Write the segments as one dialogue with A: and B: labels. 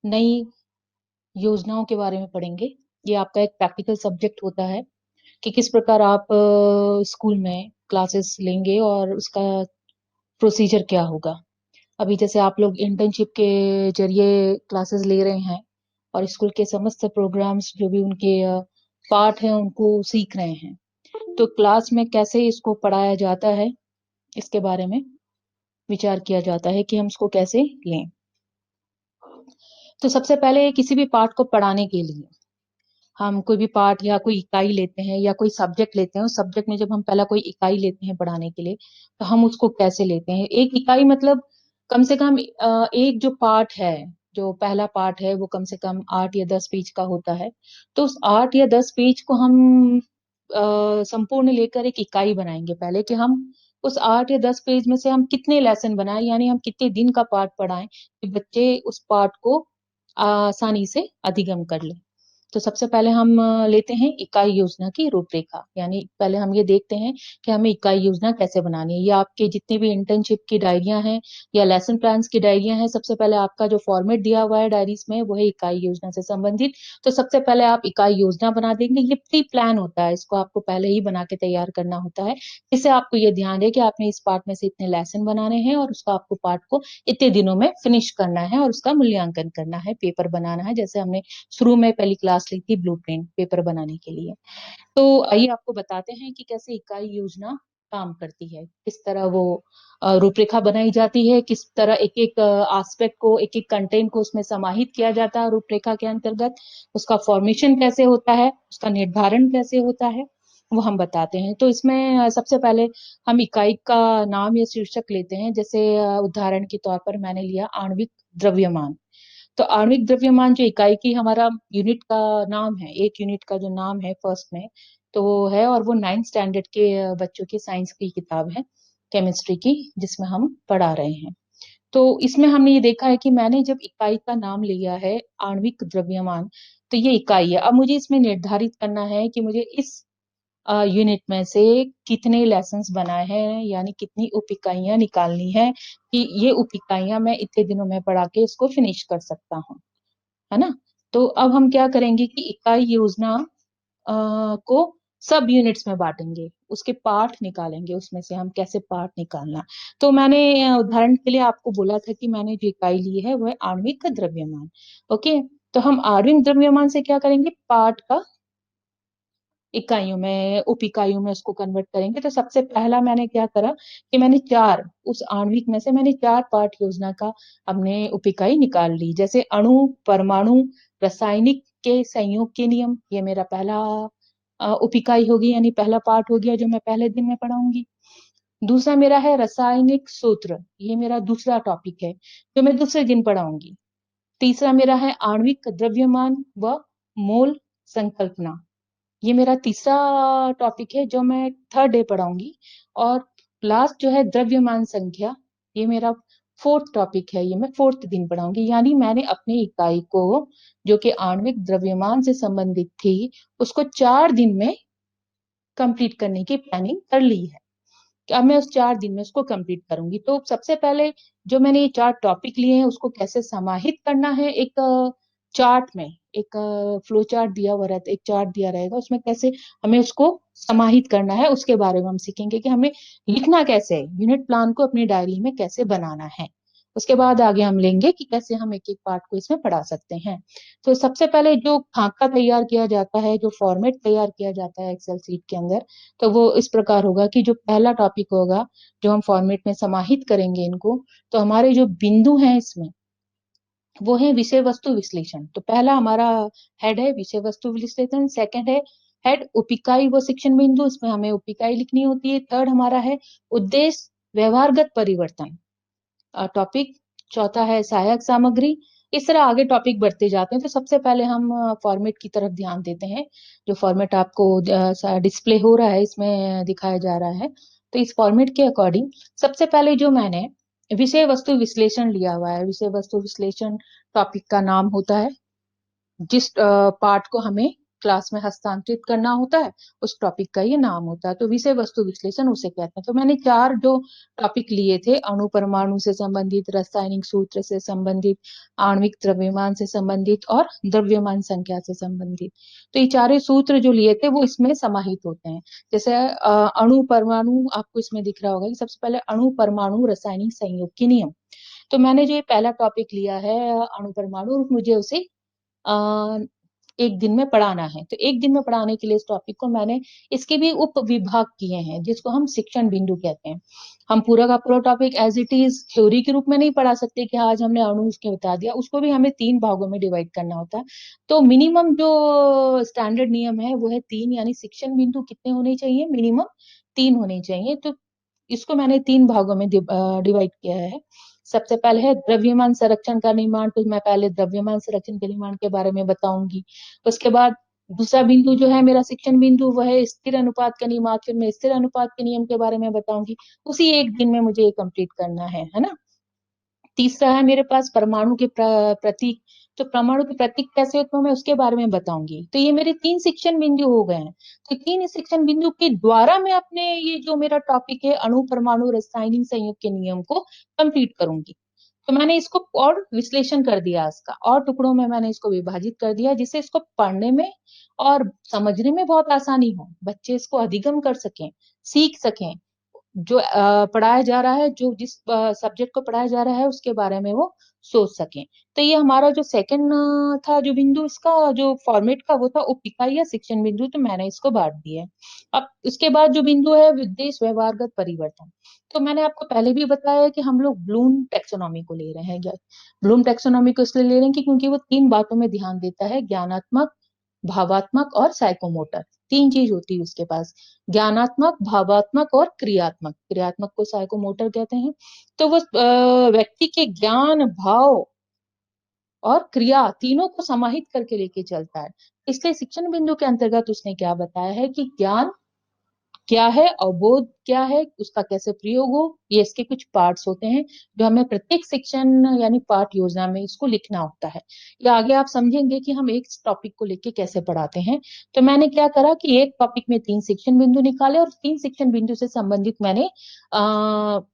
A: नई योजनाओं के बारे में पढ़ेंगे। ये आपका एक प्रैक्टिकल सब्जेक्ट होता है कि किस प्रकार आप स्कूल में क्लासेस लेंगे और उसका प्रोसीजर क्या होगा। अभी जैसे आप लोग इंटर्नशिप के जरिए क्लासेस ले रहे हैं और स्कूल के समस्त प्रोग्राम्स जो भी उनके पार्ट हैं उनको सीख रहे हैं, तो क्लास में कैसे इसको पढ़ाया जाता है इसके बारे में विचार किया जाता है कि हम इसको कैसे लें। तो सबसे पहले किसी भी पार्ट को पढ़ाने के लिए हम कोई भी पार्ट या कोई इकाई लेते हैं या कोई सब्जेक्ट लेते हैं, उस सब्जेक्ट में जब हम पहला कोई इकाई लेते हैं पढ़ाने के लिए, तो हम उसको कैसे लेते हैं। एक इकाई मतलब कम से कम एक जो पार्ट है, जो पहला पार्ट है वो कम से कम 8 या 10 पेज का होता है। तो उस 8 या 10 पेज को हम संपूर्ण लेकर एक इकाई बनाएंगे पहले, कि हम उस 8 या 10 पेज में से हम कितने लेसन बनाएं, यानी हम कितने दिन का पार्ट पढ़ाएं कि बच्चे उस पार्ट को आसानी से अधिगम कर लें। तो सबसे पहले हम लेते हैं इकाई योजना की रूपरेखा, यानी पहले हम ये देखते हैं कि हमें इकाई योजना कैसे बनानी है। या आपके जितने भी इंटर्नशिप की डायरियां हैं या लेसन प्लान्स की डायरियां हैं, सबसे पहले आपका जो फॉर्मेट दिया हुआ है डायरीज में वो है इकाई योजना से संबंधित। तो सबसे पहले आप इकाई योजना बना देंगे। ये प्री प्लान होता है, इसको आपको पहले ही बना के तैयार करना होता है। इससे आपको ये ध्यान है कि आपने इस पार्ट में से इतने लेसन बनाने हैं और उसका आपको पार्ट को इतने दिनों में फिनिश करना है और उसका मूल्यांकन करना है, पेपर बनाना है, जैसे हमने शुरू में पहली क्लास ली थी ब्लूप्रिंट पेपर बनाने के लिए। तो आइए आपको बताते हैं कि कैसे इकाई योजना काम करती है, किस तरह वो रूपरेखा बनाई जाती है, किस तरह एक एक एस्पेक्ट को, एक एक कंटेंट को उसमें समाहित किया जाता है रूपरेखा के अंतर्गत, उसका फॉर्मेशन कैसे होता है, उसका निर्धारण कैसे होता है, वो हम बताते हैं। तो इसमें सबसे पहले हम इकाई का नाम या शीर्षक लेते हैं। जैसे उदाहरण के तौर पर मैंने लिया आणविक द्रव्यमान। तो आणविक द्रव्यमान जो इकाई की हमारा यूनिट का नाम है, एक यूनिट का जो नाम है फर्स्ट में, तो वो है, और वो 9th स्टैंडर्ड के बच्चों की साइंस की किताब है, केमिस्ट्री की, जिसमें हम पढ़ा रहे हैं। तो इसमें हमने ये देखा है कि मैंने जब इकाई का नाम लिया है आणविक द्रव्यमान, तो ये इकाई है। अब मुझे इसमें निर्धारित करना है कि मुझे इस यूनिट में से कितने लेसन्स बनाए हैं, यानी कितनी उप इकाइयां निकालनी है कि ये उप इकाइयां मैं इतने दिनों में पढ़ा के इसको फिनिश कर सकता हूँ, है ना। तो अब हम क्या करेंगे कि इकाई योजना को सब यूनिट्स में बांटेंगे, उसके पार्ट निकालेंगे, उसमें से हम कैसे पार्ट निकालना। तो मैंने उदाहरण के लिए आपको बोला था कि मैंने जो इकाई ली है वो है आणविक द्रव्यमान। ओके, तो हम आणविक द्रव्यमान से क्या करेंगे, पार्ट का इकाइयों में, उप इकाइयों में उसको कन्वर्ट करेंगे। तो सबसे पहला मैंने क्या करा कि मैंने चार, उस आणविक में से मैंने 4 पार्ट योजना का हमने उप इकाई निकाल ली। जैसे अणु, परमाणु, रासायनिक के संयोग के नियम, ये मेरा पहला उप इकाई होगी, यानी पहला पार्ट हो गया जो मैं पहले दिन में पढ़ाऊंगी। दूसरा मेरा है रासायनिक सूत्र, ये मेरा दूसरा टॉपिक है जो मैं दूसरे दिन पढ़ाऊंगी। तीसरा मेरा है आणविक द्रव्यमान व मोल संकल्पना, ये मेरा तीसरा टॉपिक है जो मैं थर्ड डे पढ़ाऊंगी। और लास्ट जो है द्रव्यमान संख्या, ये मेरा फोर्थ टॉपिक है, ये मैं फोर्थ दिन पढ़ाऊंगी। यानी मैंने अपनी इकाई को, जो कि आणविक द्रव्यमान से संबंधित थी, उसको 4 दिन में कंप्लीट करने की प्लानिंग कर ली है कि अब मैं उस 4 दिन में उसको कंप्लीट करूंगी। तो सबसे पहले जो मैंने ये 4 टॉपिक लिए हैं उसको कैसे समाहित करना है एक चार्ट में, एक फ्लो चार्ट दिया हुआ रहता है, एक चार्ट दिया रहेगा, उसमें कैसे हमें उसको समाहित करना है उसके बारे में हम सीखेंगे कि हमें लिखना कैसे है, यूनिट प्लान को अपनी डायरी में कैसे बनाना है। उसके बाद आगे हम लेंगे कि कैसे हम एक एक पार्ट को इसमें पढ़ा सकते हैं। तो सबसे पहले जो खाका तैयार किया जाता है, जो फॉर्मेट तैयार किया जाता है एक्सेल सीट के अंदर, तो वो इस प्रकार होगा कि जो पहला टॉपिक होगा, जो हम फॉर्मेट में समाहित करेंगे इनको, तो हमारे जो बिंदु हैं इसमें वो है विषय वस्तु विश्लेषण। तो पहला हमारा हेड है विषय वस्तु विश्लेषण, सेकंड है हेड उपिकाई व शिक्षण बिंदु, इसमें हमें उपिकाई लिखनी होती है। थर्ड हमारा है उद्देश्य व्यवहारगत परिवर्तन टॉपिक। चौथा है सहायक सामग्री। इस तरह आगे टॉपिक बढ़ते जाते हैं। तो सबसे पहले हम फॉर्मेट की तरफ ध्यान देते हैं। जो फॉर्मेट आपको डिस्प्ले हो रहा है इसमें दिखाया जा रहा है, तो इस फॉर्मेट के अकॉर्डिंग सबसे पहले जो मैंने विषय वस्तु विश्लेषण लिया हुआ है, विषय वस्तु विश्लेषण टॉपिक का नाम होता है जिस पार्ट को हमें क्लास में हस्तांतरित करना होता है, उस टॉपिक का ये नाम होता है। तो विषय वस्तु विश्लेषण उसे कहते हैं। तो मैंने 4 जो टॉपिक लिए थे, अणु परमाणु से संबंधित, रासायनिक सूत्र से संबंधित, आणविक द्रव्यमान से संबंधित और द्रव्यमान संख्या से संबंधित। तो ये चारों सूत्र जो लिए थे वो इसमें समाहित होते हैं। जैसे अणु परमाणु, आपको इसमें दिख रहा होगा कि सबसे पहले अणु परमाणु रासायनिक संयोग के नियम। तो मैंने जो ये पहला टॉपिक लिया है अणु परमाणु, मुझे उसे आ, एक दिन में पढ़ाना है। तो एक दिन में पढ़ाने के लिए इस टॉपिक को मैंने इसके भी उप विभाग किए हैं, जिसको हम शिक्षण बिंदु कहते हैं। हम पूरा का पूरा topic as it is theory के रूप में नहीं पढ़ा सकते कि आज हमने अणु उसके बता दिया, उसको भी हमें 3 भागों में डिवाइड करना होता है। तो मिनिमम जो स्टैंडर्ड नियम है वो है 3, यानी शिक्षण बिंदु कितने होने चाहिए, मिनिमम 3 होने चाहिए। तो इसको मैंने 3 भागों में डिवाइड किया है। सबसे पहले है द्रव्यमान संरक्षण का निर्माण, तो मैं पहले द्रव्यमान संरक्षण के निर्माण के बारे में बताऊंगी। उसके बाद दूसरा बिंदु जो है मेरा शिक्षण बिंदु, वह है स्थिर अनुपात का नियम, फिर मैं स्थिर अनुपात के नियम के बारे में बताऊंगी। उसी एक दिन में मुझे ये कंप्लीट करना है ना। तीसरा है मेरे पास परमाणु के प्रतीक। तो परमाणु के प्रतीक कैसे होते हैं मैं उसके बारे में बताऊंगी। तो ये मेरे 3 शिक्षण बिंदु हो गए हैं। तो 3 शिक्षण बिंदु के द्वारा मैं अपने ये जो मेरा टॉपिक है अणु परमाणु रासायनिक संयोग के नियम को कंप्लीट करूंगी। तो मैंने इसको और विश्लेषण कर दिया, इसका और टुकड़ों में मैंने इसको विभाजित कर दिया, जिससे इसको पढ़ने में और समझने में बहुत आसानी हो, बच्चे इसको अधिगम कर सकें, सीख सकें। जो पढ़ाया जा रहा है, जो जिस सब्जेक्ट को पढ़ाया जा रहा है उसके बारे में वो सोच सकें। तो ये हमारा जो सेकंड था जो बिंदु, इसका जो फॉर्मेट का वो था उप इकाई या शिक्षण बिंदु, तो मैंने इसको बांट दिया है। अब उसके बाद जो बिंदु है विदेश व्यवहारगत परिवर्तन। तो मैंने आपको पहले भी बताया कि हम लोग ब्लूम टैक्सोनॉमी को ले रहे हैं। ब्लूम टैक्सोनॉमी को इसलिए ले रहे हैं कि क्योंकि वो 3 बातों में ध्यान देता है, ज्ञानात्मक, भावात्मक और साइकोमोटर। 3 चीज होती है उसके पास, ज्ञानात्मक, भावात्मक और क्रियात्मक। क्रियात्मक को साइकोमोटर कहते हैं। तो वो व्यक्ति के ज्ञान, भाव और क्रिया तीनों को समाहित करके लेके चलता है। इसलिए शिक्षण बिंदु के अंतर्गत उसने क्या बताया है कि ज्ञान क्या है, अवबोध क्या है, उसका कैसे प्रयोग हो, ये इसके कुछ पार्ट्स होते हैं जो हमें प्रत्येक सेक्शन यानी पाठ योजना में इसको लिखना होता है। या आगे आप समझेंगे कि हम एक टॉपिक को लेके कैसे पढ़ाते हैं। तो मैंने क्या करा कि एक टॉपिक में 3 शिक्षण बिंदु निकाले और 3 शिक्षण बिंदु से संबंधित मैंने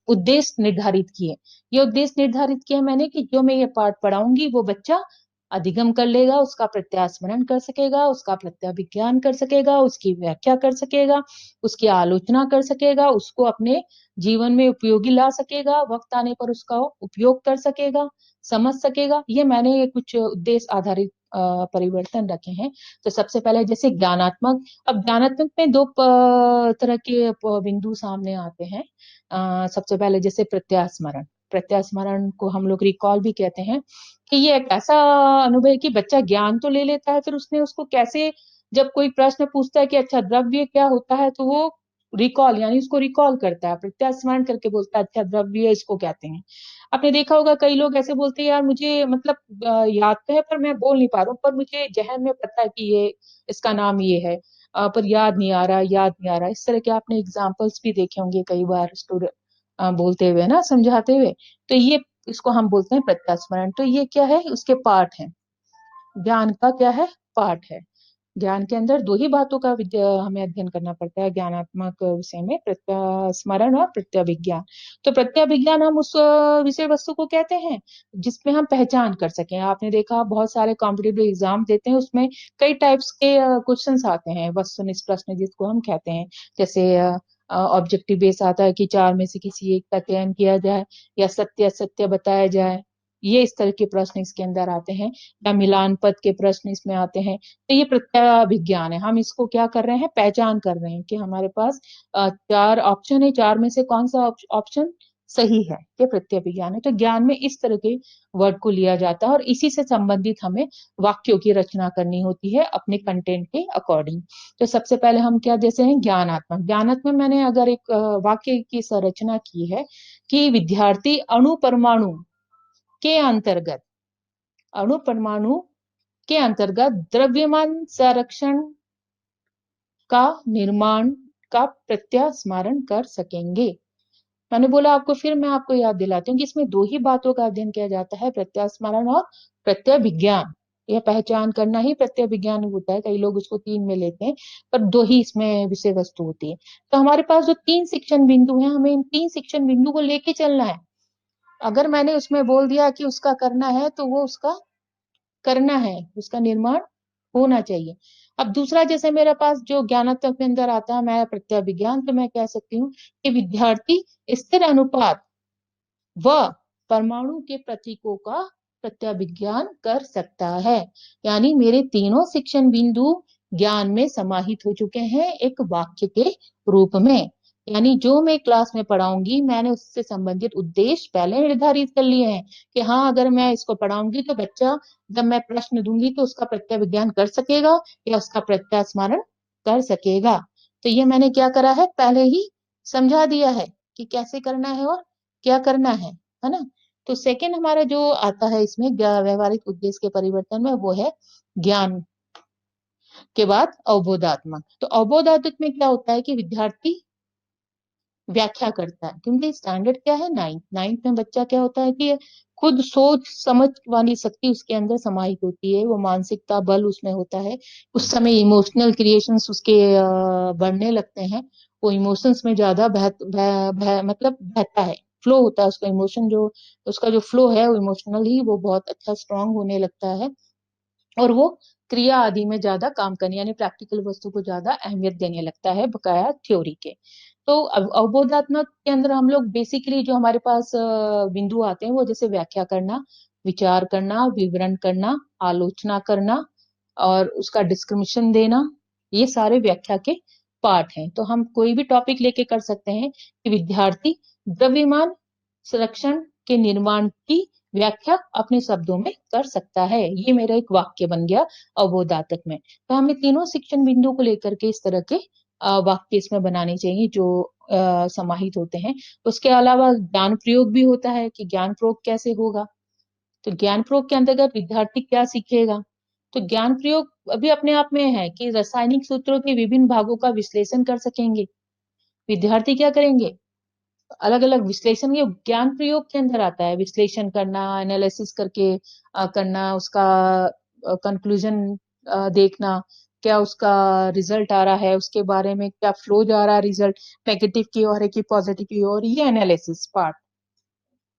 A: उद्देश्य निर्धारित किए। ये उद्देश्य निर्धारित किया मैंने कि जो मैं ये पाठ पढ़ाऊंगी वो बच्चा अधिगम कर लेगा, उसका प्रत्यास्मरण कर सकेगा, उसका प्रत्याभिज्ञान कर सकेगा, उसकी व्याख्या कर सकेगा, उसकी आलोचना कर सकेगा, उसको अपने जीवन में उपयोगी ला सकेगा, वक्त आने पर उसका उपयोग कर सकेगा, समझ सकेगा। ये मैंने ये कुछ उद्देश्य आधारित परिवर्तन रखे हैं। तो सबसे पहले जैसे ज्ञानात्मक, अब ज्ञानात्मक में 2 तरह के बिंदु सामने आते हैं। सबसे पहले जैसे प्रत्यास्मरण। प्रत्यास्मरण को हम लोग रिकॉल भी कहते हैं कि ये एक ऐसा अनुभव है कि बच्चा ज्ञान तो ले लेता है, फिर उसने उसको कैसे, जब कोई प्रश्न पूछता है कि अच्छा द्रव्य क्या होता है, तो वो रिकॉल यानी उसको रिकॉल करता है, प्रत्यास्मरण करके बोलता है अच्छा द्रव्य इसको कहते हैं। आपने देखा होगा कई लोग ऐसे बोलते हैं यार मुझे मतलब याद तो है पर मैं बोल नहीं पा रहा हूँ, पर मुझे जहन में पता है कि ये इसका नाम ये है, पर याद नहीं आ रहा, याद नहीं आ रहा। इस तरह के आपने एग्जाम्पल्स भी देखे होंगे कई बार स्टूडेंट बोलते हुए ना, समझाते हुए। तो ये इसको हम बोलते हैं प्रत्यास्मरण। तो ये क्या है, उसके पार्ट है, ज्ञान का क्या है, पार्ट है। ज्ञान के अंदर 2 ही बातों का हमें अध्ययन करना पड़ता है ज्ञानात्मक विषय में, प्रत्यास्मरण और प्रत्याभिज्ञान। तो प्रत्याभिज्ञान हम उस विषय वस्तु को कहते हैं जिसमें हम पहचान कर सकें। आपने देखा बहुत सारे कॉम्पिटिटिव एग्जाम देते हैं, उसमें कई टाइप्स के क्वेश्चंस आते हैं, वस्तुनिष्ठ प्रश्न जिसको हम कहते हैं। जैसे ऑब्जेक्टिव बेस आता है कि 4 में से किसी एक का चयन किया जाए या सत्य असत्य बताया जाए, ये इस तरह के प्रश्न इसके अंदर आते हैं। या मिलान पद के प्रश्न इसमें आते हैं। तो ये प्रत्याभिज्ञान है, हम इसको क्या कर रहे हैं, पहचान कर रहे हैं कि हमारे पास 4 ऑप्शन है, 4 में से कौन सा ऑप्शन सही है, ये प्रत्याभिज्ञान है। तो ज्ञान में इस तरह के वर्ड को लिया जाता है और इसी से संबंधित हमें वाक्यों की रचना करनी होती है अपने कंटेंट के अकॉर्डिंग। तो सबसे पहले हम क्या जैसे हैं ज्ञानात्मक। ज्ञानात्मक मैंने अगर एक वाक्य की संरचना की है कि विद्यार्थी अणु परमाणु के अंतर्गत, अणु परमाणु के अंतर्गत द्रव्यमान संरक्षण का निर्माण का प्रत्यास्मरण कर सकेंगे। मैंने बोला आपको, फिर मैं आपको याद दिलाती हूँ कि इसमें 2 ही बातों का अध्ययन किया जाता है, प्रत्यास्मरण और प्रत्यभिज्ञान। यह पहचान करना ही प्रत्यय विज्ञान होता है। कई लोग उसको 3 में लेते हैं, पर 2 ही इसमें विषय वस्तु होती है। तो हमारे पास जो 3 शिक्षण बिंदु हैं, हमें इन 3 शिक्षण बिंदु को लेके चलना है। अगर मैंने उसमें बोल दिया कि उसका करना है, तो वो उसका करना है, उसका निर्माण होना चाहिए। अब दूसरा, जैसे मेरे पास जो ज्ञानात्मक के अंदर आता है, मैं प्रत्यय विज्ञान, तो मैं कह सकती हूँ कि विद्यार्थी स्थिर अनुपात व परमाणु के प्रतीकों का प्रत्यय विज्ञान कर सकता है। यानी मेरे तीनों शिक्षण बिंदु ज्ञान में समाहित हो चुके हैं एक वाक्य के रूप में। यानी जो मैं क्लास में पढ़ाऊंगी, मैंने उससे संबंधित उद्देश्य पहले निर्धारित कर लिए हैं कि हाँ, अगर मैं इसको पढ़ाऊंगी तो बच्चा, जब मैं प्रश्न दूंगी तो उसका प्रत्यय विज्ञान कर सकेगा या उसका प्रत्यय स्मरण कर सकेगा। तो ये मैंने क्या करा है, पहले ही समझा दिया है कि कैसे करना है और क्या करना है ना। तो सेकंड हमारा जो आता है इसमें व्यवहारिक उद्देश्य के परिवर्तन में, वो है ज्ञान के बाद अवबोधात्मक। तो अवबोधात्मक में क्या होता है कि विद्यार्थी व्याख्या करता है, क्योंकि स्टैंडर्ड क्या है, नाइन्थ में बच्चा क्या होता है कि खुद सोच समझ वाली शक्ति उसके अंदर समाहित होती है, वो मानसिकता बल उसमें होता है। उस समय इमोशनल क्रिएशंस उसके बढ़ने लगते हैं। वो इमोशंस में ज्यादा मतलब बहता है, फ्लो होता है उसका इमोशन, जो उसका जो फ्लो है वो इमोशनल ही वो बहुत अच्छा स्ट्रांग होने लगता है। और वो क्रिया आदि में ज्यादा काम करने, यानी प्रैक्टिकल वस्तु को ज्यादा अहमियत देने लगता है बकाया थ्योरी के। तो अवबोधात्मक के अंदर हम लोग बेसिकली जो हमारे पास बिंदु आते हैं, वो जैसे व्याख्या करना, विचार करना, विवरण करना, आलोचना करना और उसका डिस्क्रिमिनेशन देना, ये सारे व्याख्या के पार्ट हैं। तो हम कोई भी टॉपिक लेके कर सकते हैं कि विद्यार्थी द्रव्यमान संरक्षण के निर्माण की व्याख्या अपने शब्दों में कर सकता है। ये मेरा एक वाक्य बन गया अवबोधात्मक में। तो हमें तीनों शिक्षण बिंदु को लेकर के इस तरह के वाक्य इसमें बनाने चाहिए जो समाहित होते हैं। उसके अलावा ज्ञान प्रयोग भी होता है कि ज्ञान प्रयोग कैसे होगा। तो ज्ञान प्रयोग के अंतर्गत विद्यार्थी क्या सीखेगा। तो ज्ञान प्रयोग अभी अपने आप में है कि रासायनिक सूत्रों के विभिन्न भागों का विश्लेषण कर सकेंगे। विद्यार्थी क्या करेंगे, अलग अलग विश्लेषण, ये ज्ञान प्रयोग के अंदर आता है। विश्लेषण करना, एनालिसिस करके करना, उसका कंक्लूजन देखना, क्या उसका रिजल्ट आ रहा है, उसके बारे में क्या फ्लो जा रहा है, रिजल्ट नेगेटिव की ओर है कि पॉजिटिव की ओर, ये एनालिसिस पार्ट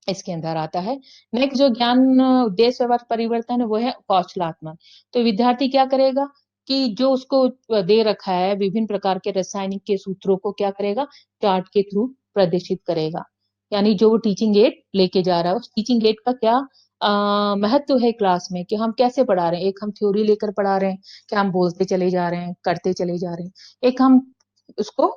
A: इसके अंदर आता है। नेक्स्ट जो ज्ञान उद्देश्य व्यवहार परिवर्तन है, वो है कौशलात्मक। तो विद्यार्थी क्या करेगा कि जो उसको दे रखा है विभिन्न प्रकार के रासायनिक के सूत्रों को क्या करेगा, चार्ट के थ्रू प्रदर्शित करेगा। यानी जो वो टीचिंग एड लेके जा रहा है, उस टीचिंग एड का क्या महत्व है क्लास में, कि हम कैसे पढ़ा रहे हैं। एक हम थ्योरी लेकर पढ़ा रहे हैं कि हम बोलते चले जा रहे हैं, करते चले जा रहे हैं। एक हम उसको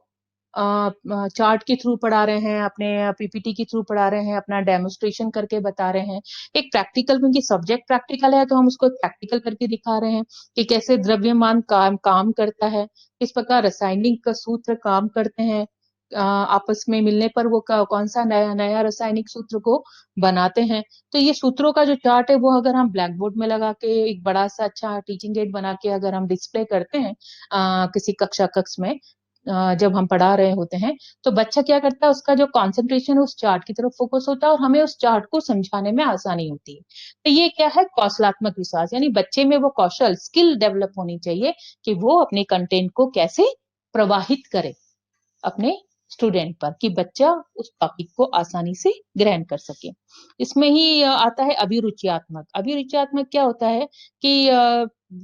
A: चार्ट के थ्रू पढ़ा रहे हैं, अपने पीपीटी के थ्रू पढ़ा रहे हैं, अपना डेमोन्स्ट्रेशन करके बता रहे हैं। एक प्रैक्टिकल, क्योंकि सब्जेक्ट प्रैक्टिकल है तो हम उसको प्रैक्टिकल करके दिखा रहे हैं कि कैसे द्रव्यमान काम करता है, किस प्रकार रासायनिक का सूत्र काम करते हैं, आपस में मिलने पर वो कौन सा नया नया रासायनिक सूत्र को बनाते हैं। तो ये सूत्रों का जो चार्ट है, वो अगर हम ब्लैक बोर्ड में लगा के एक बड़ा सा अच्छा टीचिंग एड बना के अगर हम डिस्प्ले करते हैं किसी कक्षा कक्ष में, जब हम पढ़ा रहे होते हैं, तो बच्चा क्या करता है, उसका जो कंसंट्रेशन उस चार्ट की तरफ फोकस होता है और हमें उस चार्ट को समझाने में आसानी होती है। तो ये क्या है, कौशलात्मक विश्वास, यानी बच्चे में वो कौशल स्किल डेवलप होनी चाहिए कि वो अपने कंटेंट को कैसे प्रवाहित करे अपने स्टूडेंट पर, कि बच्चा उस टॉपिक को आसानी से ग्रहण कर सके। इसमें ही आता है अभिरुचियात्मक। अभिरुचियात्मक क्या होता है कि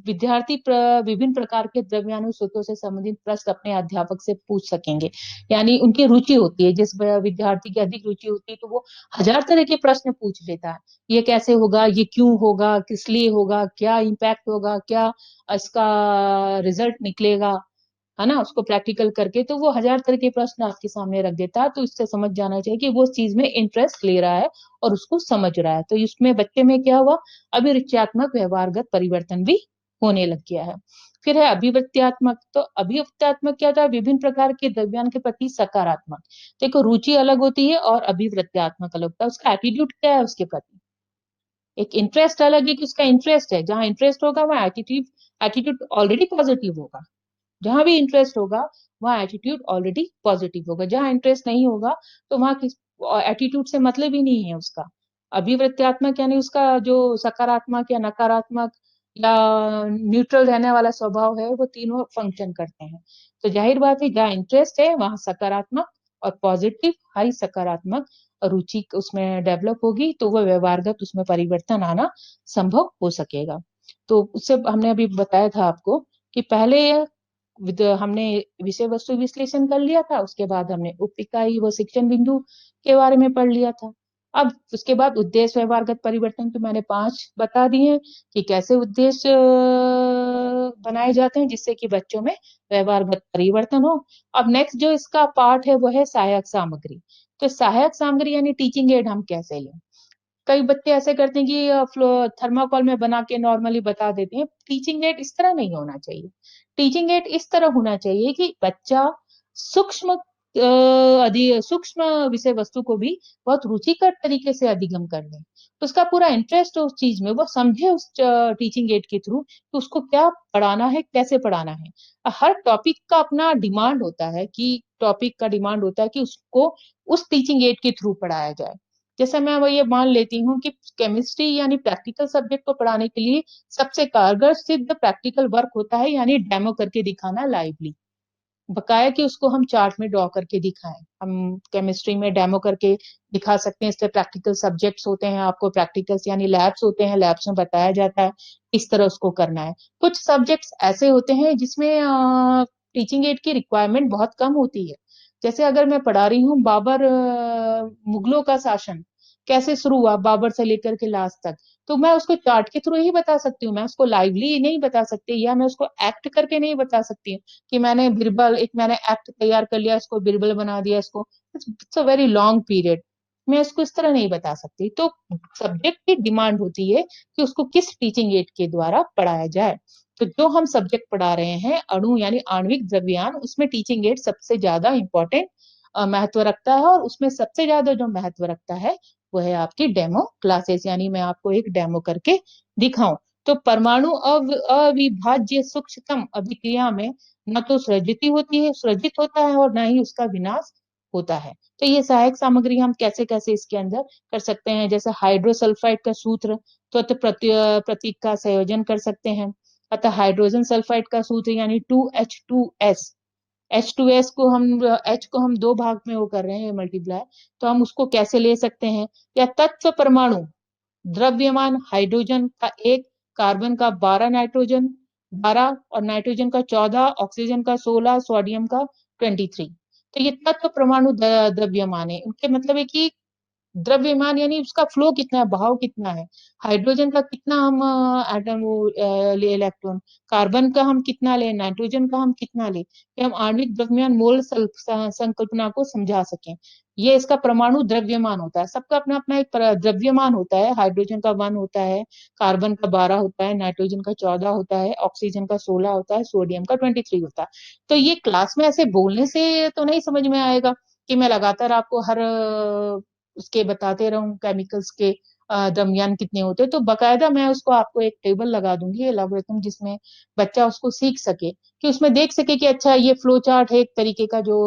A: विद्यार्थी विभिन्न प्रकार के द्रव्याणु स्रोतों से संबंधित प्रश्न अपने अध्यापक से पूछ सकेंगे। यानी उनकी रुचि होती है, जिस विद्यार्थी की अधिक रुचि होती है तो वो हजार तरह के प्रश्न पूछ लेता है। ये कैसे होगा, ये क्यों होगा, किस लिए होगा, क्या इम्पैक्ट होगा, क्या इसका रिजल्ट निकलेगा, है ना, उसको प्रैक्टिकल करके। तो वो हजार तरह के प्रश्न आपके सामने रख देता है। तो इससे समझ जाना चाहिए कि वो उस चीज में इंटरेस्ट ले रहा है और उसको समझ रहा है। तो इसमें बच्चे में क्या हुआ, अभिरुचियात्मक व्यवहारगत परिवर्तन भी होने लग गया है। फिर है अभिवृत्त्यात्मक। तो अभिवृत्त्यात्मक क्या होता है, विभिन्न प्रकार के द्रव्यान के प्रति सकारात्मक। देखो, रुचि अलग होती है और अभिवृत्त्यात्मक अलग होता है। उसका एटीट्यूड क्या है उसके प्रति। एक इंटरेस्ट अलग है कि उसका इंटरेस्ट है, जहाँ इंटरेस्ट होगा वहाँ एटीट्यूड एटीट्यूड ऑलरेडी पॉजिटिव होगा। जहां भी इंटरेस्ट होगा वहां एटीट्यूड ऑलरेडी पॉजिटिव होगा। जहां इंटरेस्ट नहीं होगा तो वहां किस एटीट्यूड से मतलब ही नहीं है उसका। अभिवृत्त्यात्मक यानी उसका जो सकारात्मक या नकारात्मक या न्यूट्रल रहने वाला स्वभाव है, वो तीनों फंक्शन करते हैं। तो जाहिर बात है जहाँ इंटरेस्ट है वहाँ सकारात्मक और पॉजिटिव हाई सकारात्मक रुचि उसमें डेवलप होगी, तो वो व्यवहारगत उसमें परिवर्तन आना संभव हो सकेगा। तो उससे हमने अभी बताया था आपको कि पहले हमने विषय वस्तु विश्लेषण कर लिया था, उसके बाद हमने उप इकाई व शिक्षण बिंदु के बारे में पढ़ लिया था। अब उसके बाद उद्देश्य व्यवहारगत परिवर्तन तो मैंने 5 बता दिए हैं कि कैसे उद्देश्य बनाए जाते हैं जिससे कि बच्चों में व्यवहारगत परिवर्तन हो। अब नेक्स्ट जो इसका पार्ट है वो है सहायक सामग्री। तो सहायक सामग्री यानी टीचिंग एड हम कैसे लें। कई बच्चे ऐसे करते हैं कि थर्माकोल में बना के नॉर्मली बता देते हैं। टीचिंग एड इस तरह नहीं होना चाहिए। टीचिंग एड इस तरह होना चाहिए कि बच्चा सूक्ष्म सूक्ष्म विषय वस्तु को भी बहुत रुचिकर तरीके से अधिगम कर ले, तो उसका पूरा इंटरेस्ट उस चीज में, वो समझे उस टीचिंग एड के थ्रू कि उसको क्या पढ़ाना है, कैसे पढ़ाना है। हर टॉपिक का अपना डिमांड होता है कि टॉपिक का डिमांड होता है कि उसको उस टीचिंग एड के थ्रू पढ़ाया जाए। जैसे मैं वो ये मान लेती हूँ कि केमिस्ट्री यानी प्रैक्टिकल सब्जेक्ट को पढ़ाने के लिए सबसे कारगर सिद्ध प्रैक्टिकल वर्क होता है, यानी डेमो करके दिखाना लाइवली, बकाया कि उसको हम चार्ट में ड्रॉ करके दिखाएं। हम केमिस्ट्री में डेमो करके दिखा सकते हैं, इसलिए प्रैक्टिकल सब्जेक्ट्स होते हैं, आपको प्रैक्टिकल्स यानी लैब्स होते हैं, लैब्स में बताया जाता है किस तरह उसको करना है। कुछ सब्जेक्ट्स ऐसे होते हैं जिसमें टीचिंग एड की रिक्वायरमेंट बहुत कम होती है। जैसे अगर मैं पढ़ा रही हूँ बाबर मुगलों का शासन कैसे शुरू हुआ बाबर से लेकर के लास्ट तक, तो मैं उसको चार्ट के थ्रू ही बता सकती हूँ, मैं उसको लाइवली नहीं बता सकती, या मैं उसको एक्ट करके नहीं बता सकती हूँ कि मैंने एक्ट तैयार कर लिया, इसको बिरबल बना दिया, इसको it's a very long period, मैं इसको इस तरह नहीं बता सकती। तो सब्जेक्ट की डिमांड होती है कि उसको किस टीचिंग एड के द्वारा पढ़ाया जाए। तो जो हम सब्जेक्ट पढ़ा रहे हैं अणु यानी आणविक द्रव्यमान, उसमें टीचिंग एड सबसे ज्यादा इंपॉर्टेंट महत्व रखता है, और उसमें सबसे ज्यादा जो महत्व रखता है वो है आपकी डेमो क्लासेस, यानी मैं आपको एक डेमो करके दिखाऊं। तो परमाणु अविभाज्य सूक्ष्मतम अभिक्रिया में न तो सृजित होता है और न ही उसका विनाश होता है। तो ये सहायक सामग्री हम कैसे कैसे इसके अंदर कर सकते हैं, जैसे हाइड्रोसल्फाइड का सूत्र प्रतीक का संयोजन कर सकते हैं, अतः हाइड्रोजन सल्फाइड का सूत्र यानी 2H2S, H2S को हम H को हम 2 भाग में वो कर रहे हैं मल्टीप्लाई, तो हम उसको कैसे ले सकते हैं। या तत्व परमाणु द्रव्यमान हाइड्रोजन का 1, कार्बन का 12, नाइट्रोजन 12 और नाइट्रोजन का 14, ऑक्सीजन का 16, सोडियम का 23। तो ये तत्व परमाणु द्रव्यमान है, उनके मतलब है कि द्रव्यमान यानी उसका फ्लो कितना है, बहाव कितना है। हाइड्रोजन का कितना हम एटम ले इलेक्ट्रॉन, कार्बन का हम कितना ले, नाइट्रोजन का हम कितना ले, कि हम आणविक द्रव्यमान मोल संकल्पना को समझा सकें। ये इसका परमाणु द्रव्यमान होता है। सबका अपना अपना एक द्रव्यमान होता है। हाइड्रोजन का 1 होता है, कार्बन का 12 होता है, नाइट्रोजन का 14 होता है, ऑक्सीजन का 16 होता है, सोडियम का 23 होता है। तो ये क्लास में ऐसे बोलने से तो नहीं समझ में आएगा कि मैं लगातार आपको हर उसके बताते रहूं केमिकल्स के द्रव्यमान कितने होते हैं। तो बकायदा मैं उसको आपको एक टेबल लगा दूंगी एलोगरिथम, जिसमें बच्चा उसको सीख सके, कि उसमें देख सके कि अच्छा ये फ्लो चार्ट है एक तरीके का जो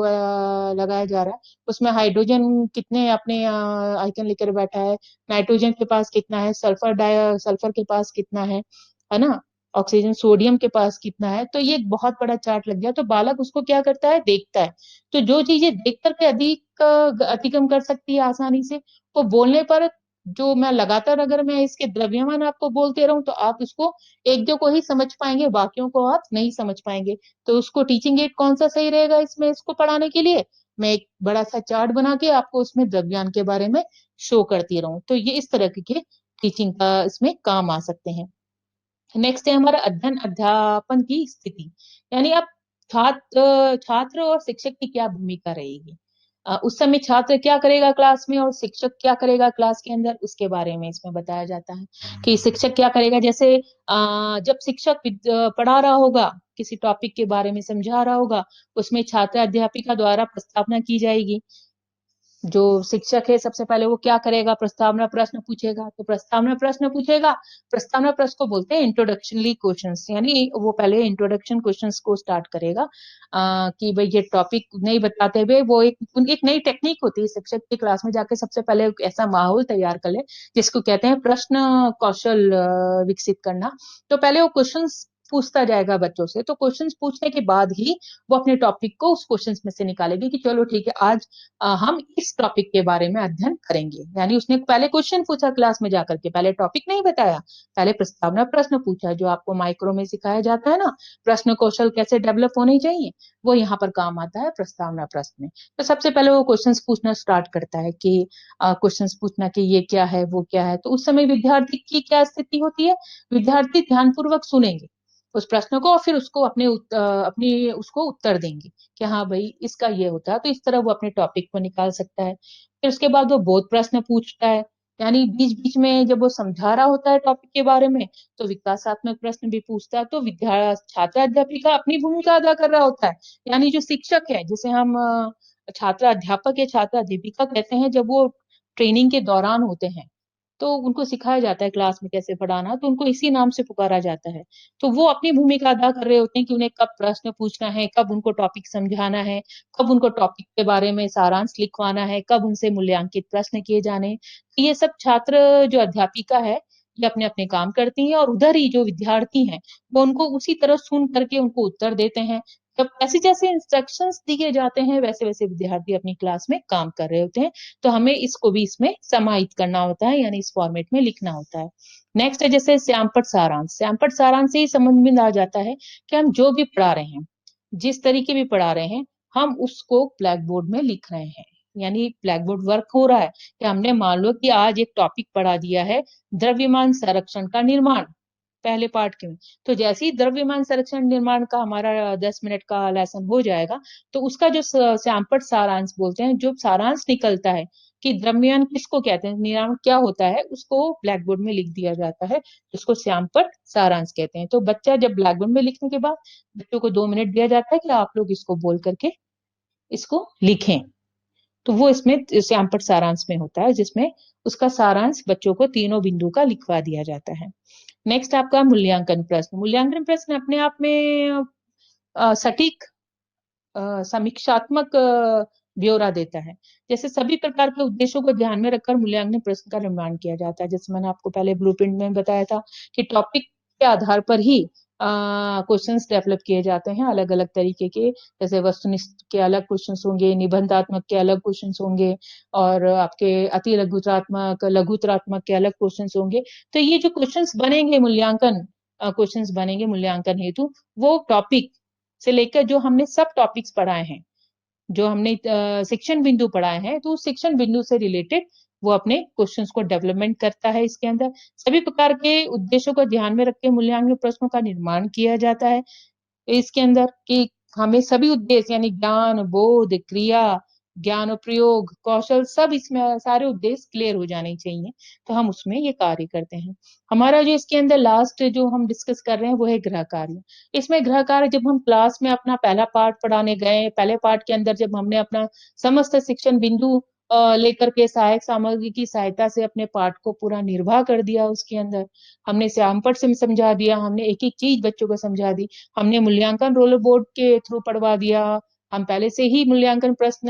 A: लगाया जा रहा है, उसमें हाइड्रोजन कितने अपने आइकन लेकर बैठा है, नाइट्रोजन के पास कितना है, सल्फर के पास कितना है ना, ऑक्सीजन सोडियम के पास कितना है। तो ये एक बहुत बड़ा चार्ट लग गया, तो बालक उसको क्या करता है, देखता है। तो जो चीजें देख करके अधिक अतिक्रम कर सकती है आसानी से, वो बोलने पर, जो मैं लगातार अगर मैं इसके द्रव्यमान आपको बोलते रहूं तो आप इसको एक दो को ही समझ पाएंगे, बाकियों को आप नहीं समझ पाएंगे। तो उसको टीचिंग एड कौन सा सही रहेगा इसमें इसको पढ़ाने के लिए, मैं एक बड़ा सा चार्ट बना के आपको उसमें द्रव्यमान के बारे में शो करती रहूं। तो ये इस तरह के टीचिंग का इसमें काम आ सकते हैं। नेक्स्ट है हमारा अध्ययन अध्यापन की स्थिति, यानी अब छात्र और शिक्षक की क्या भूमिका रहेगी। उस समय छात्र क्या करेगा क्लास में और शिक्षक क्या करेगा क्लास के अंदर, उसके बारे में इसमें बताया जाता है कि शिक्षक क्या करेगा। जैसे जब शिक्षक पढ़ा रहा होगा, किसी टॉपिक के बारे में समझा रहा होगा, उसमें छात्र अध्यापिका द्वारा प्रस्तावना की जाएगी। जो शिक्षक है सबसे पहले वो क्या करेगा, प्रस्तावना प्रश्न पूछेगा। तो प्रस्तावना प्रश्न पूछेगा, प्रस्तावना प्रश्न को बोलते हैं इंट्रोडक्शनली क्वेश्चंस, यानी वो पहले इंट्रोडक्शन क्वेश्चंस को स्टार्ट करेगा। कि भाई ये टॉपिक नहीं बताते हुए वो एक नई टेक्निक होती है शिक्षक की क्लास में जाके सबसे पहले एक ऐसा माहौल तैयार कर ले जिसको कहते हैं प्रश्न कौशल विकसित करना। तो पहले वो क्वेश्चंस पूछता जाएगा बच्चों से, तो क्वेश्चंस पूछने के बाद ही वो अपने टॉपिक को उस क्वेश्चंस में से निकालेगी कि चलो ठीक है, आज हम इस टॉपिक के बारे में अध्ययन करेंगे। यानी उसने पहले क्वेश्चन पूछा क्लास में जाकर के, पहले टॉपिक नहीं बताया, पहले प्रस्तावना प्रश्न पूछा, जो आपको माइक्रो में सिखाया जाता है ना, प्रश्न कौशल कैसे डेवलप होने चाहिए, वो यहाँ पर काम आता है प्रस्तावना प्रश्न में। तो सबसे पहले वो क्वेश्चंस पूछना स्टार्ट करता है कि क्वेश्चंस पूछना कि ये क्या है, वो क्या है। तो उस समय विद्यार्थी की क्या स्थिति होती है, विद्यार्थी ध्यानपूर्वक सुनेंगे उस प्रश्न को और फिर उसको अपनी उसको उत्तर देंगे कि हाँ भाई इसका ये होता है। तो इस तरह वो अपने टॉपिक को निकाल सकता है। फिर उसके बाद वो बोध प्रश्न पूछता है, यानी बीच बीच में जब वो समझा रहा होता है टॉपिक के बारे में तो विकासात्मक प्रश्न भी पूछता है। तो छात्र अध्यापिका अपनी भूमिका अदा कर रहा होता है, यानी जो शिक्षक है जिसे हम छात्र अध्यापक या छात्र अध्यापिका कहते हैं, जब वो ट्रेनिंग के दौरान होते हैं तो उनको सिखाया जाता है क्लास में कैसे पढ़ाना, तो उनको इसी नाम से पुकारा जाता है। तो वो अपनी भूमिका अदा कर रहे होते हैं कि उन्हें कब प्रश्न पूछना है, कब उनको टॉपिक समझाना है, कब उनको टॉपिक के बारे में सारांश लिखवाना है, कब उनसे मूल्यांकित प्रश्न किए जाने। तो ये सब छात्र जो अध्यापिका है ये अपने अपने काम करती हैं और उधर ही जो विद्यार्थी हैं वो उनको उसी तरह सुन करके उनको उत्तर देते हैं। जब जैसे जैसे इंस्ट्रक्शंस दिए जाते हैं वैसे वैसे विद्यार्थी अपनी क्लास में काम कर रहे होते हैं। तो हमें इसको भी इसमें समाहित करना होता है, यानी इस फॉर्मेट में लिखना होता है। नेक्स्ट है जैसे श्यामपट सारांश। श्यामपट सारांश से ही समझ में आ जाता है कि हम जो भी पढ़ा रहे हैं, जिस तरीके भी पढ़ा रहे हैं, हम उसको ब्लैक बोर्ड में लिख रहे हैं। यानी ब्लैक बोर्ड वर्क हो रहा है कि हमने मान लो कि आज एक टॉपिक पढ़ा दिया है, द्रव्यमान संरक्षण का निर्माण, पहले पार्ट के में। तो जैसे ही द्रव्यमान संरक्षण निर्माण का हमारा 10 मिनट का लेसन हो जाएगा तो उसका जो श्यामपट सारांश बोलते हैं, जो सारांश निकलता है कि द्रव्यमान किसको कहते हैं, निर्माण क्या होता है, उसको ब्लैक बोर्ड में लिख दिया जाता है, उसको श्यामपट सारांश कहते हैं। तो बच्चा जब ब्लैक बोर्ड में लिखने के बाद बच्चों को 2 मिनट दिया जाता है कि आप लोग इसको बोल करके इसको लिखें। तो वो इसमें श्यामपट सारांश में होता है, जिसमें उसका सारांश बच्चों को तीनों बिंदु का लिखवा दिया जाता है। नेक्स्ट आपका मूल्यांकन प्रश्न। मूल्यांकन प्रश्न अपने आप में सटीक समीक्षात्मक ब्यौरा देता है। जैसे सभी प्रकार के उद्देश्यों को ध्यान में रखकर मूल्यांकन प्रश्न का निर्माण किया जाता है। जैसे मैंने आपको पहले ब्लूप्रिंट में बताया था कि टॉपिक के आधार पर ही क्वेश्चंस डेवलप किए जाते हैं अलग अलग तरीके के। जैसे वस्तुनिष्ठ के अलग क्वेश्चंस होंगे, निबंधात्मक के अलग क्वेश्चंस होंगे, और आपके अति लघुतरात्मक लघुतरात्मक के अलग क्वेश्चंस होंगे। तो ये जो क्वेश्चंस बनेंगे मूल्यांकन क्वेश्चंस बनेंगे मूल्यांकन हेतु, वो टॉपिक से लेकर जो हमने सब टॉपिक्स पढ़ाए हैं, जो हमने शिक्षण बिंदु पढ़ाए हैं, तो उस शिक्षण बिंदु से रिलेटेड वो अपने क्वेश्चंस को डेवलपमेंट करता है। इसके अंदर सभी प्रकार के उद्देश्यों को ध्यान में रख के मूल्यांकन प्रश्नों का निर्माण किया जाता है। इसके अंदर कि हमें सभी उद्देश्य यानी ज्ञान, बोध, क्रिया, ज्ञान और प्रयोग, कौशल, सब इसमें सारे उद्देश्य क्लियर हो जाने चाहिए, तो हम उसमें ये कार्य करते हैं। हमारा जो इसके अंदर लास्ट जो हम डिस्कस कर रहे हैं वो है गृह कार्य। इसमें गृह कार्य जब हम क्लास में अपना पहला पार्ट पढ़ाने गए, पहले पार्ट के अंदर जब हमने अपना समस्त शिक्षण बिंदु लेकर के सहायक सामग्री की सहायता से अपने पाठ को पूरा निर्वाह कर दिया, उसके अंदर हमने श्यामपट से समझा दिया, हमने एक एक चीज बच्चों को समझा दी, हमने मूल्यांकन रोलर बोर्ड के थ्रू पढ़वा दिया, हम पहले से ही मूल्यांकन प्रश्न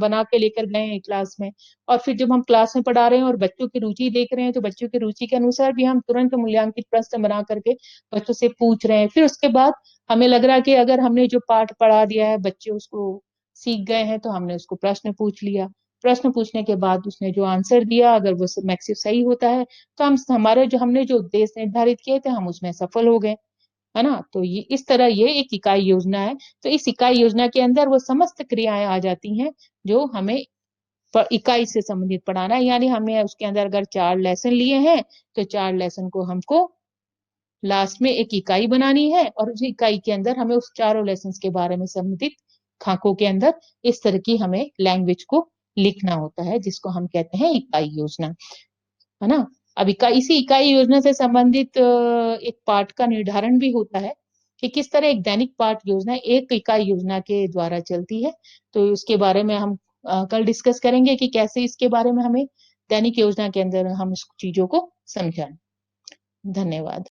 A: बना के लेकर गए हैं क्लास में, और फिर जब हम क्लास में पढ़ा रहे हैं और बच्चों की रुचि देख रहे हैं तो बच्चों की रुचि के अनुसार भी हम तुरंत मूल्यांकित प्रश्न बना करके बच्चों से पूछ रहे हैं। फिर उसके बाद हमें लग रहा है कि अगर हमने जो पाठ पढ़ा दिया है बच्चे उसको सीख गए हैं तो हमने उसको प्रश्न पूछ लिया। प्रश्न पूछने के बाद उसने जो आंसर दिया अगर वो मैक्सिम सही होता है तो हम हमारे जो हमने जो उद्देश्य निर्धारित किए थे हम उसमें सफल हो गए, है ना। तो ये इस तरह ये एक इकाई योजना है। तो इस इकाई योजना के अंदर वो समस्त क्रियाएं आ जाती हैं जो हमें इकाई से संबंधित पढ़ाना है। यानी हमें उसके अंदर अगर 4 लेसन लिए हैं तो 4 लेसन को हमको लास्ट में एक इकाई बनानी है, और उस इकाई के अंदर हमें उस चारों लेसन के बारे में संबंधित खाकों के अंदर इस तरह की हमें लैंग्वेज को लिखना होता है, जिसको हम कहते हैं इकाई योजना, है ना। अब इसी इकाई योजना से संबंधित एक पाठ का निर्धारण भी होता है कि किस तरह एक दैनिक पाठ योजना एक इकाई योजना के द्वारा चलती है। तो उसके बारे में हम कल डिस्कस करेंगे कि कैसे इसके बारे में हमें दैनिक योजना के अंदर हम इस चीज़ों को समझाएँ। धन्यवाद।